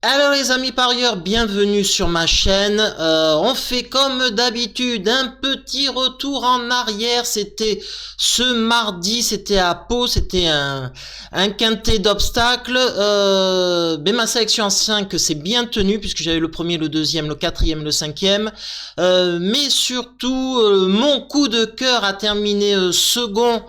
Alors les amis parieurs, bienvenue sur ma chaîne. On fait comme d'habitude un petit retour en arrière. C'était ce mardi, c'était à Pau, c'était un quintet d'obstacles. Ma sélection en 5 s'est bien tenue puisque j'avais le premier, le deuxième, le quatrième, le cinquième. Mais surtout, mon coup de cœur a terminé second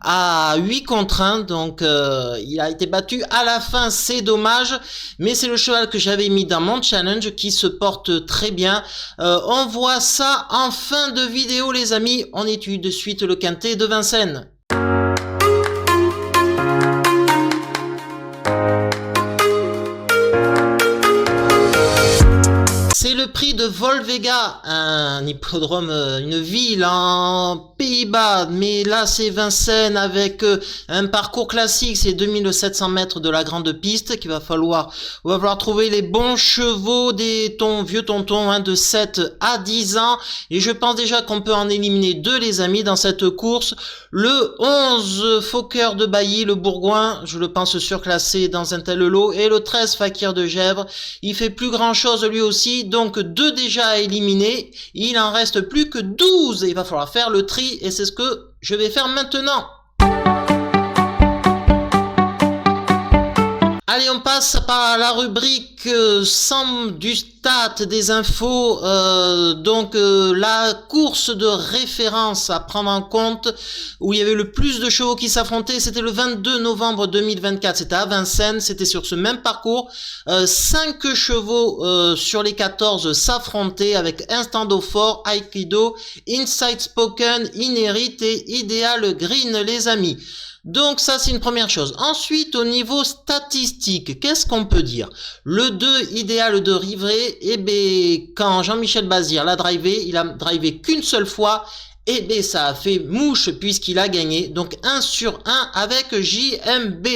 à 8 contre 1, donc il a été battu à la fin, c'est dommage, mais c'est le cheval que j'avais mis dans mon challenge qui se porte très bien. On voit ça en fin de vidéo les amis, on étudie de suite le quintet de Vincennes. C'est le prix de Volvega, un hippodrome, une ville en Pays-Bas, mais là c'est Vincennes avec un parcours classique, c'est 2700 mètres de la grande piste qu'il va falloir trouver les bons chevaux des vieux tontons de 7 à 10 ans, et je pense déjà qu'on peut en éliminer deux les amis dans cette course. Le 11 Fokker de Bailly, le Bourgoin, je le pense surclassé dans un tel lot, et le 13 Fakir de Gèvres, il fait plus grand chose lui aussi, donc 2 déjà à éliminer, il en reste plus que 12 et il va falloir faire le tri et c'est ce que je vais faire maintenant. Allez, on passe par la rubrique du stat, des infos, la course de référence à prendre en compte, où il y avait le plus de chevaux qui s'affrontaient, c'était le 22 novembre 2024, c'était à Vincennes, c'était sur ce même parcours, 5 chevaux sur les 14 s'affrontaient avec Instant Fort, Aikido, Inside Spoken, Inherit et Ideal Green les amis. Donc ça c'est une première chose. Ensuite au niveau statistique, qu'est-ce qu'on peut dire? Le 2 idéal de Rivray, quand Jean-Michel Bazir l'a drivé, il a drivé qu'une seule fois, ça a fait mouche puisqu'il a gagné. Donc 1 sur 1 avec JMB.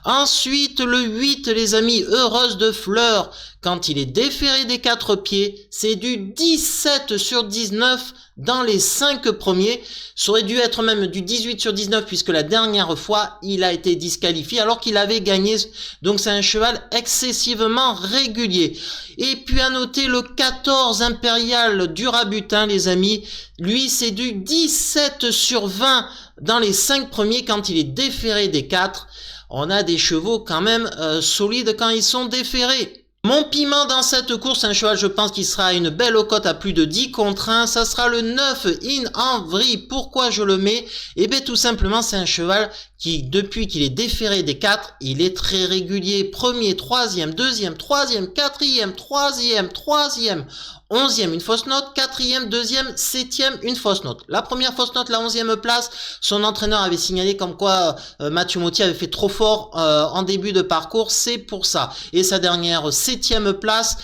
Ensuite le 8 les amis, Heureuse de Fleur, quand il est déféré des 4 pieds, c'est du 17 sur 19 dans les 5 premiers. Ça aurait dû être même du 18 sur 19 puisque la dernière fois il a été disqualifié alors qu'il avait gagné. Donc c'est un cheval excessivement régulier. Et puis à noter le 14 Impérial du Rabutin les amis. Lui c'est du 17 sur 20 dans les 5 premiers quand il est déféré des 4. On a des chevaux quand même solides quand ils sont déférés. Mon piment dans cette course, un cheval je pense qu'il sera à une belle cote à plus de 10 contre 1, ça sera le 9 In Envry. Pourquoi je le mets? Tout simplement c'est un cheval qui depuis qu'il est déféré des 4, il est très régulier, premier, troisième, deuxième, troisième, quatrième, troisième, 11e, une fausse note, 4e, 2e, 7e, une fausse note. La première fausse note, la 11e place, son entraîneur avait signalé comme quoi Mathieu Motti avait fait trop fort en début de parcours, c'est pour ça. Et sa dernière 7e place,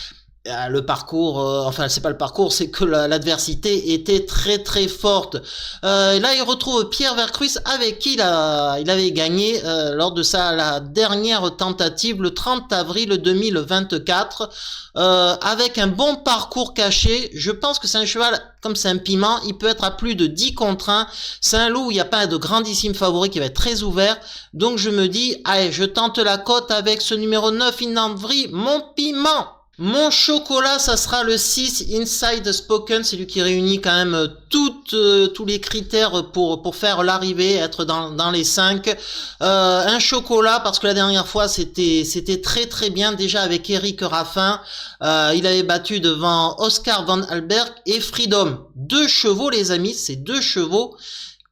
le parcours, c'est pas le parcours, c'est que l'adversité était très très forte. Là il retrouve Pierre Vercruis avec qui il avait gagné lors de la dernière tentative le 30 avril 2024 avec un bon parcours caché. Je pense que c'est un cheval, comme c'est un piment, il peut être à plus de 10 contre 1. C'est un lot où il n'y a pas de grandissime favori qui va être très ouvert. Donc je me dis, allez, je tente la cote avec ce numéro 9 Inandvry, mon piment. Mon chocolat, ça sera le 6 Inside Spoken, c'est lui qui réunit quand même tous les critères pour faire l'arrivée, être dans les 5. Un chocolat parce que la dernière fois c'était très très bien déjà avec Eric Raffin. Il avait battu devant Oscar Van Alberg et Freedom. 2 chevaux les amis, c'est 2 chevaux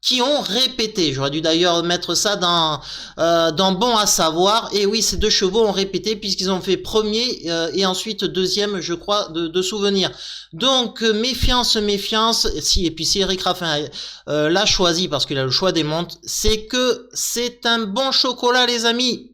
qui ont répété. J'aurais dû d'ailleurs mettre ça dans bon à savoir. Et oui, ces 2 chevaux ont répété puisqu'ils ont fait premier et ensuite deuxième, je crois, de souvenir. Donc méfiance. Et puis si Eric Raffin l'a choisi parce qu'il a le choix des montes, c'est que c'est un bon chocolat les amis.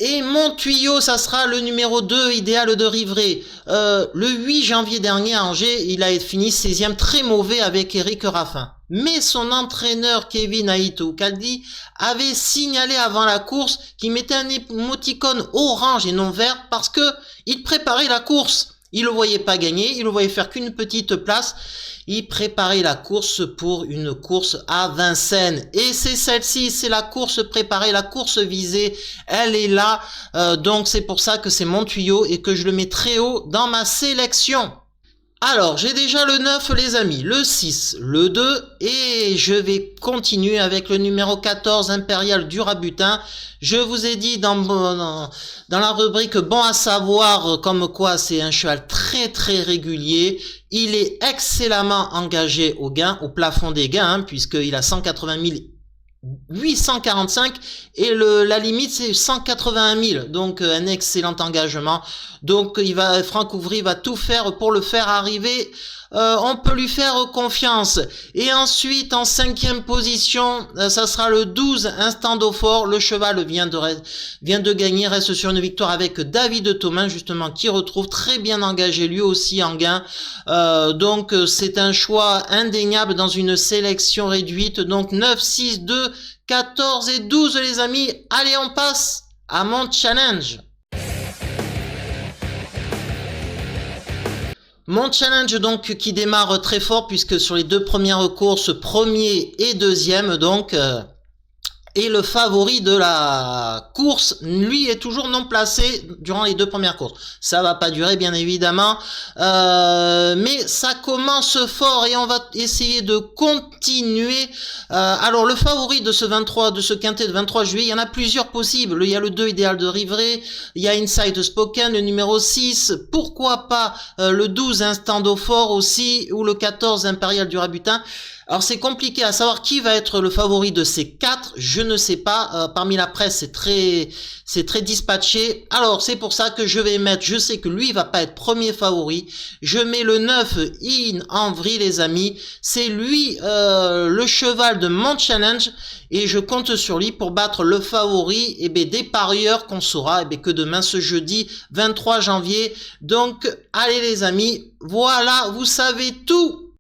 Et mon tuyau, ça sera le numéro 2, idéal de Rivray. Le 8 janvier dernier à Angers, il a fini 16e, très mauvais avec Eric Raffin. Mais son entraîneur Kevin Aito Caldi avait signalé avant la course qu'il mettait un émoticône orange et non vert parce que il préparait la course. Il le voyait pas gagner, il le voyait faire qu'une petite place. Il préparait la course pour une course à Vincennes. Et c'est celle-ci, c'est la course préparée, la course visée. Elle est là. Donc c'est pour ça que c'est mon tuyau et que je le mets très haut dans ma sélection. Alors, j'ai déjà le 9, les amis, le 6, le 2, et je vais continuer avec le numéro 14, Impérial du Rabutin. Je vous ai dit dans la rubrique bon à savoir, comme quoi c'est un cheval très très régulier. Il est excellemment engagé au gain, au plafond des gains, hein, puisqu'il a 180 845 et la limite c'est 181 000, donc un excellent engagement. Donc Franck Ouvry va tout faire pour le faire arriver. On peut lui faire confiance. Et ensuite en 5e position, ça sera le 12, Instant d'Eau-Fort. Le cheval vient de gagner, reste sur une victoire avec David Thomas justement, qui retrouve très bien engagé lui aussi en gain. Donc c'est un choix indéniable dans une sélection réduite. Donc 9, 6, 2, 14 et 12 les amis. Allez, on passe à mon challenge. Mon challenge donc qui démarre très fort puisque sur les 2 premières courses, premier et deuxième donc, et le favori de la course, lui, est toujours non placé durant les 2 premières courses. Ça va pas durer, bien évidemment, mais ça commence fort et on va essayer de continuer. Alors, le favori de ce quintet de 23 juillet, il y en a plusieurs possibles. Il y a le 2, Idéal de Rivray, il y a Inside Spoken, le numéro 6, pourquoi pas le 12, Instant d'Eau-Fort aussi, ou le 14, Impérial du Rabutin. Alors c'est compliqué à savoir qui va être le favori de ces 4, je ne sais pas, parmi la presse c'est très dispatché. Alors c'est pour ça que je vais mettre, je sais que lui va pas être premier favori, je mets le 9 In Envry les amis, c'est lui le cheval de mon challenge et je compte sur lui pour battre le favori des parieurs qu'on saura que demain ce jeudi 23 janvier. Donc allez les amis, voilà, vous savez tout.